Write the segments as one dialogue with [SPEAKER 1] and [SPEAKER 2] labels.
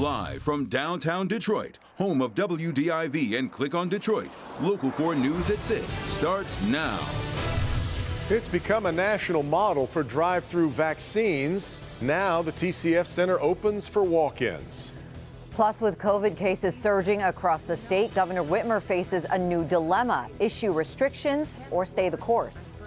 [SPEAKER 1] Live from downtown Detroit, home of WDIV and Click on Detroit, Local 4 News at 6 starts now.
[SPEAKER 2] It's become a national model for drive-through vaccines. Now the TCF Center opens for walk-ins.
[SPEAKER 3] Plus, with COVID cases surging across the state, Governor Whitmer faces a new dilemma: issue restrictions or stay the course.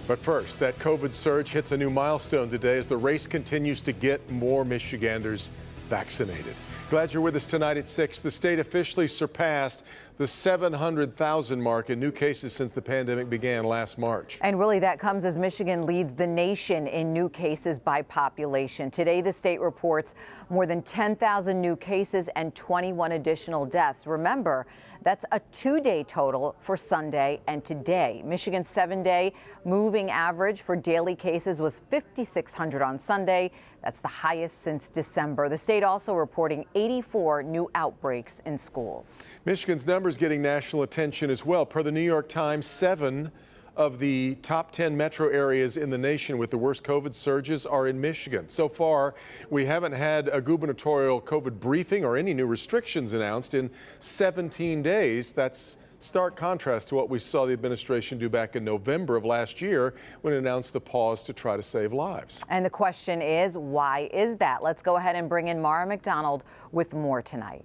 [SPEAKER 2] But first, that COVID surge hits a new milestone today as the race continues to get more Michiganders vaccinated. Glad you're with us tonight at 6. The state officially surpassed the 700,000 mark in new cases since the pandemic began last March.
[SPEAKER 3] And really, that comes as Michigan leads the nation in new cases by population. Today, the state reports more than 10,000 new cases and 21 additional deaths. Remember, that's a 2-day total for Sunday and today. Michigan's 7-day moving average for daily cases was 5,600 on Sunday. That's the highest since December. The state also reporting 84 new outbreaks in schools.
[SPEAKER 2] Michigan's numbers getting national attention as well. Per the New York Times, 7 of the top 10 metro areas in the nation with the worst COVID surges are in Michigan. So far, we haven't had a gubernatorial COVID briefing or any new restrictions announced in 17 days. That's stark contrast to what we saw the administration do back in November of last year when it announced the pause to try to save lives.
[SPEAKER 3] And the question is, why is that? Let's go ahead and bring in Mara McDonald with more tonight.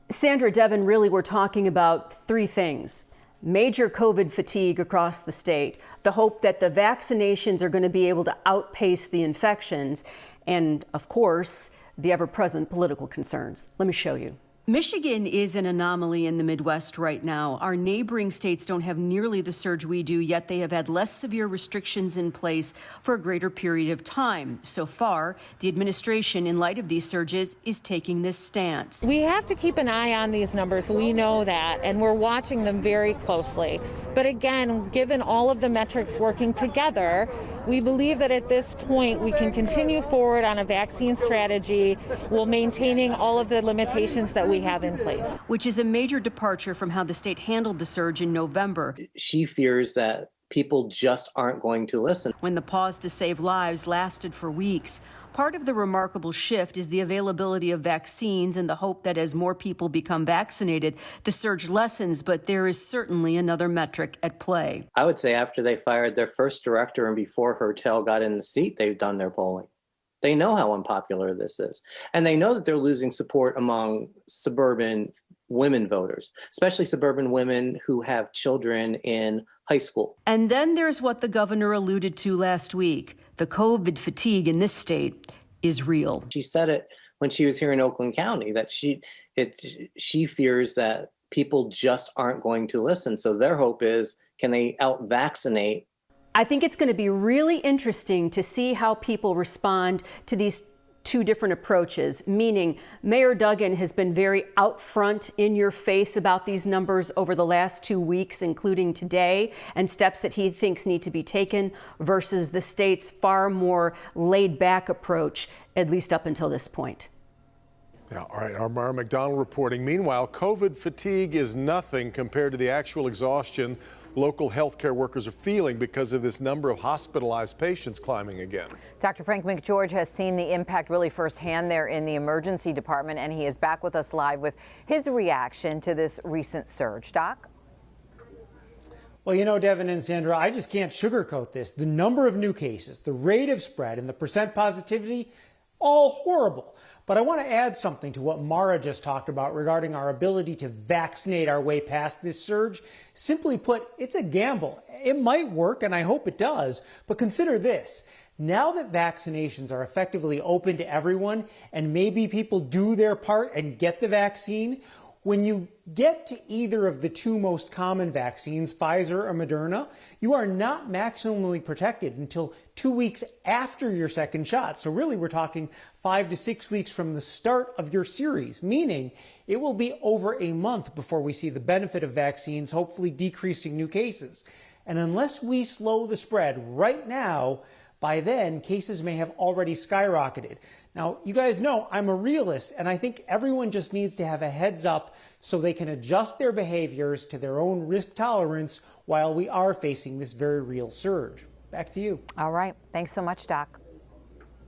[SPEAKER 4] Sandra, Devin, really we're talking about 3 things. Major COVID fatigue across the state, the hope that the vaccinations are going to be able to outpace the infections, and of course, the ever-present political concerns. Let me show you.
[SPEAKER 5] Michigan is an anomaly in the Midwest right now. Our neighboring states don't have nearly the surge we do, yet they have had less severe restrictions in place for a greater period of time. So far, the administration, in light of these surges, is taking this stance.
[SPEAKER 6] We have to keep an eye on these numbers. We know that, and we're watching them very closely. But again, given all of the metrics working together, we believe that at this point we can continue forward on a vaccine strategy while maintaining all of the limitations that we have in place.
[SPEAKER 5] Which is a major departure from how the state handled the surge in November.
[SPEAKER 7] She fears that people just aren't going to listen.
[SPEAKER 5] When the pause to save lives lasted for weeks. Part of the remarkable shift is the availability of vaccines and the hope that as more people become vaccinated, the surge lessens, but there is certainly another metric at play.
[SPEAKER 7] I would say after they fired their first director and before Hertel got in the seat, they've done their polling. They know how unpopular this is. And they know that they're losing support among suburban women voters, especially suburban women who have children in high school.
[SPEAKER 5] And then there's what the governor alluded to last week. The COVID fatigue in this state is real.
[SPEAKER 7] She said it when she was here in Oakland County, that she fears that people just aren't going to listen. So their hope is, can they out-vaccinate?
[SPEAKER 4] I think it's going to be really interesting to see how people respond to these 2 different approaches, meaning Mayor Duggan has been very out front, in your face about these numbers over the last 2 weeks, including today, and steps that he thinks need to be taken, versus the state's far more laid back approach, at least up until this point.
[SPEAKER 2] Yeah, all right, our Mara McDonald reporting. Meanwhile, COVID fatigue is nothing compared to the actual exhaustion local healthcare workers are feeling because of this number of hospitalized patients climbing again.
[SPEAKER 3] Dr. Frank McGeorge has seen the impact really firsthand there in the emergency department, and he is back with us live with his reaction to this recent surge. Doc?
[SPEAKER 8] Well, you know, Devin and Sandra, I just can't sugarcoat this. The number of new cases, the rate of spread, and the percent positivity, all horrible. But I want to add something to what Mara just talked about regarding our ability to vaccinate our way past this surge. Simply put, it's a gamble. It might work, and I hope it does, but consider this. Now that vaccinations are effectively open to everyone, and maybe people do their part and get the vaccine, when you get to either of the 2 most common vaccines, Pfizer or Moderna, you are not maximally protected until 2 weeks after your second shot. So really, we're talking 5 to 6 weeks from the start of your series, meaning it will be over a month before we see the benefit of vaccines, hopefully decreasing new cases. And unless we slow the spread right now, by then, cases may have already skyrocketed. Now, you guys know I'm a realist, and I think everyone just needs to have a heads up so they can adjust their behaviors to their own risk tolerance while we are facing this very real surge. Back to you.
[SPEAKER 3] All right. Thanks so much, Doc.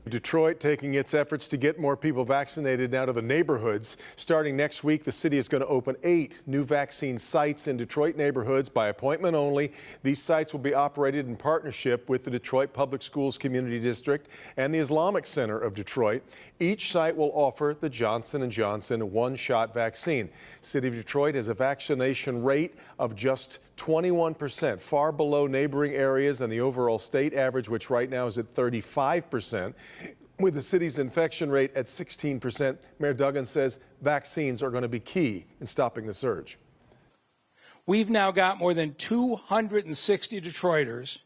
[SPEAKER 2] Detroit taking its efforts to get more people vaccinated now to the neighborhoods. Starting next week, the city is going to open 8 new vaccine sites in Detroit neighborhoods by appointment only. These sites will be operated in partnership with the Detroit Public Schools Community District and the Islamic Center of Detroit. Each site will offer the Johnson & Johnson one-shot vaccine. City of Detroit has a vaccination rate of just 21%, far below neighboring areas and the overall state average, which right now is at 35%. With the city's infection rate at 16%, Mayor Duggan says vaccines are going to be key in stopping the surge.
[SPEAKER 9] We've now got more than 260 Detroiters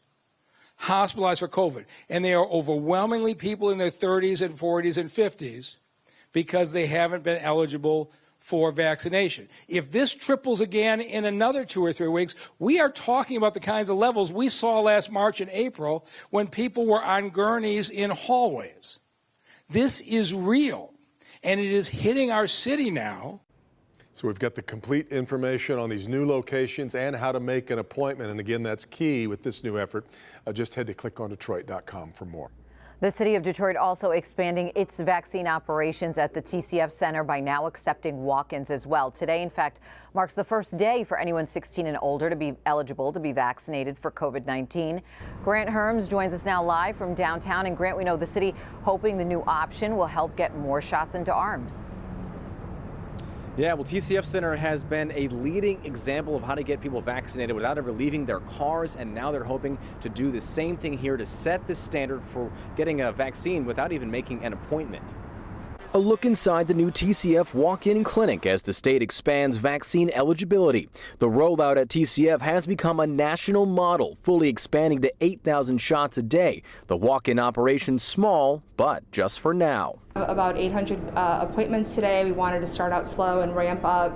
[SPEAKER 9] hospitalized for COVID, and they are overwhelmingly people in their 30s and 40s and 50s because they haven't been eligible for vaccination. If this triples again in another 2 or 3 weeks, we are talking about the kinds of levels we saw last March and April when people were on gurneys in hallways. This is real, and it is hitting our city now.
[SPEAKER 2] So we've got the complete information on these new locations and how to make an appointment. And again, that's key with this new effort. Just head to clickondetroit.com for more.
[SPEAKER 3] The city of Detroit also expanding its vaccine operations at the TCF Center by now accepting walk-ins as well. Today, in fact, marks the first day for anyone 16 and older to be eligible to be vaccinated for COVID-19. Grant Herms joins us now live from downtown. And Grant, we know the city hoping the new option will help get more shots into arms.
[SPEAKER 10] Yeah, well, TCF Center has been a leading example of how to get people vaccinated without ever leaving their cars, and now they're hoping to do the same thing here to set the standard for getting a vaccine without even making an appointment. A look inside the new TCF Walk-In Clinic as the state expands vaccine eligibility. The rollout at TCF has become a national model, fully expanding to 8,000 shots a day. The walk-in operation small, but just for now.
[SPEAKER 11] About 800 appointments today. We wanted to start out slow and ramp up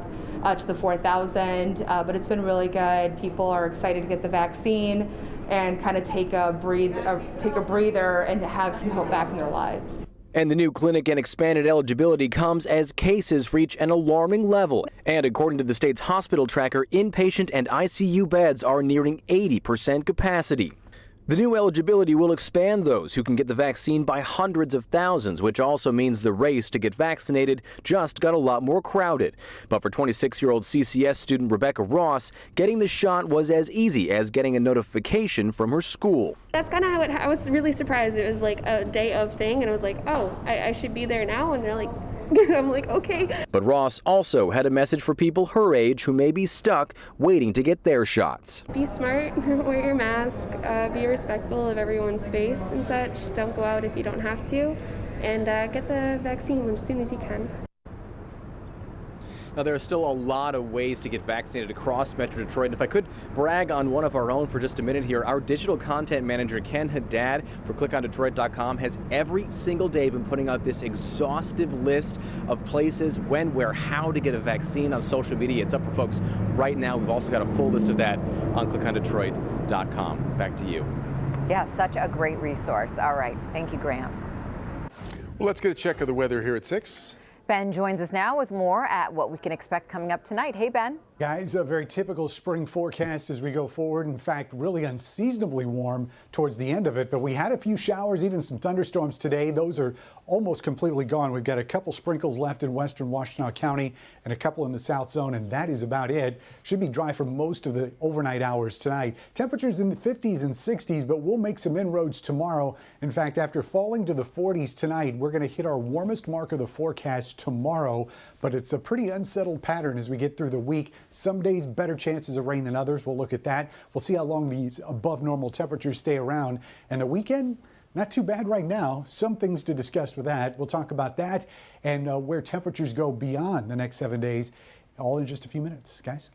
[SPEAKER 11] to the 4,000, but it's been really good. People are excited to get the vaccine and kind of take a breather and have some hope back in their lives.
[SPEAKER 10] And the new clinic and expanded eligibility comes as cases reach an alarming level. And according to the state's hospital tracker, inpatient and ICU beds are nearing 80% capacity. The new eligibility will expand those who can get the vaccine by hundreds of thousands, which also means the race to get vaccinated just got a lot more crowded. But for 26-year-old CCS student Rebecca Ross, getting the shot was as easy as getting a notification from her school.
[SPEAKER 12] That's kind of how I was really surprised. It was like a day of thing, and I was like, oh, I should be there now, and they're like, I'm like, okay.
[SPEAKER 10] But Ross also had a message for people her age who may be stuck waiting to get their shots.
[SPEAKER 12] Be smart, wear your mask, be respectful of everyone's space and such. Don't go out if you don't have to, and get the vaccine as soon as you can.
[SPEAKER 10] Now, there are still a lot of ways to get vaccinated across Metro Detroit. And if I could brag on one of our own for just a minute here, our digital content manager, Ken Haddad for clickondetroit.com, has every single day been putting out this exhaustive list of places, when, where, how to get a vaccine on social media. It's up for folks right now. We've also got a full list of that on clickondetroit.com. Back to you.
[SPEAKER 3] Yeah, such a great resource. All right. Thank you, Graham.
[SPEAKER 2] Well, let's get a check of the weather here at 6.
[SPEAKER 3] Ben joins us now with more at what we can expect coming up tonight. Hey, Ben.
[SPEAKER 13] Guys, a very typical spring forecast as we go forward. In fact, really unseasonably warm towards the end of it. But we had a few showers, even some thunderstorms today. Those are almost completely gone. We've got a couple sprinkles left in western Washtenaw County and a couple in the south zone, and that is about it. Should be dry for most of the overnight hours tonight. Temperatures in the 50s and 60s, but we'll make some inroads tomorrow. In fact, after falling to the 40s tonight, we're going to hit our warmest mark of the forecast tomorrow. But it's a pretty unsettled pattern as we get through the week. Some days better chances of rain than others. We'll look at that. We'll see how long these above normal temperatures stay around. And the weekend, not too bad right now. Some things to discuss with that. We'll talk about that and where temperatures go beyond the next 7 days, all in just a few minutes, guys.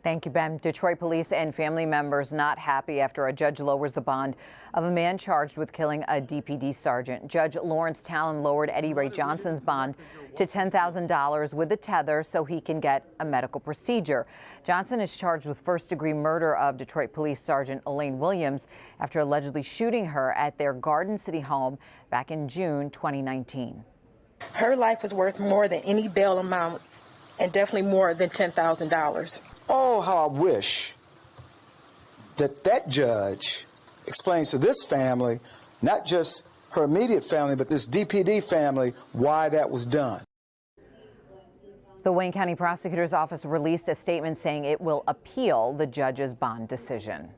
[SPEAKER 3] Thank you, Ben. Detroit police and family members not happy after a judge lowers the bond of a man charged with killing a DPD sergeant. Judge Lawrence Talon lowered Eddie Ray Johnson's bond to $10,000 with a tether so he can get a medical procedure. Johnson is charged with first-degree murder of Detroit Police Sergeant Elaine Williams after allegedly shooting her at their Garden City home back in June 2019.
[SPEAKER 14] Her life is worth more than any bail amount and definitely more than $10,000.
[SPEAKER 15] Oh, how I wish that that judge explains to this family not just her immediate family, but this DPD family, why that was done.
[SPEAKER 3] The Wayne County Prosecutor's Office released a statement saying it will appeal the judge's bond decision.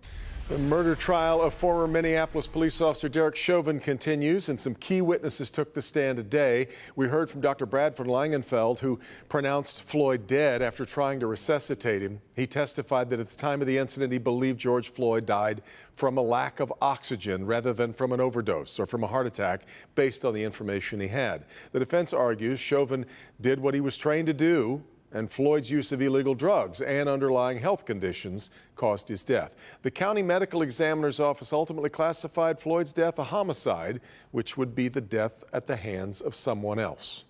[SPEAKER 2] The murder trial of former Minneapolis police officer Derek Chauvin continues, and some key witnesses took the stand today. We heard from Dr. Bradford Langenfeld, who pronounced Floyd dead after trying to resuscitate him. He testified that at the time of the incident, he believed George Floyd died from a lack of oxygen rather than from an overdose or from a heart attack, based on the information he had. The defense argues Chauvin did what he was trained to do, and Floyd's use of illegal drugs and underlying health conditions caused his death. The county medical examiner's office ultimately classified Floyd's death a homicide, which would be the death at the hands of someone else.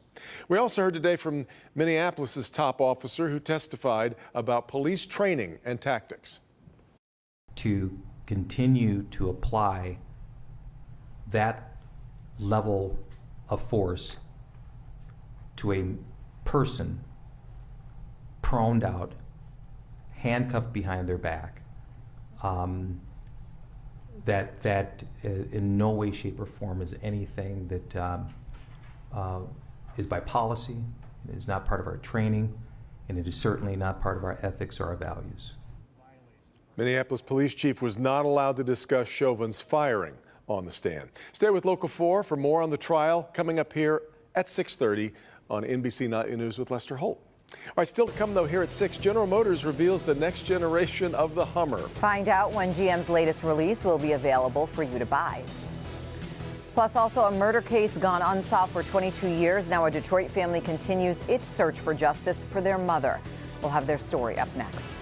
[SPEAKER 2] We also heard today from Minneapolis's top officer who testified about police training and tactics.
[SPEAKER 16] To continue to apply that level of force to a person proned out, handcuffed behind their back, that in no way, shape, or form is anything that is by policy. It is not part of our training, and it is certainly not part of our ethics or our values.
[SPEAKER 2] Minneapolis Police Chief was not allowed to discuss Chauvin's firing on the stand. Stay with Local 4 for more on the trial coming up here at 6:30 on NBC Nightly News with Lester Holt. All right, still to come, though, here at 6, General Motors reveals the next generation of the Hummer.
[SPEAKER 3] Find out when GM's latest release will be available for you to buy. Plus, also a murder case gone unsolved for 22 years. Now a Detroit family continues its search for justice for their mother. We'll have their story up next.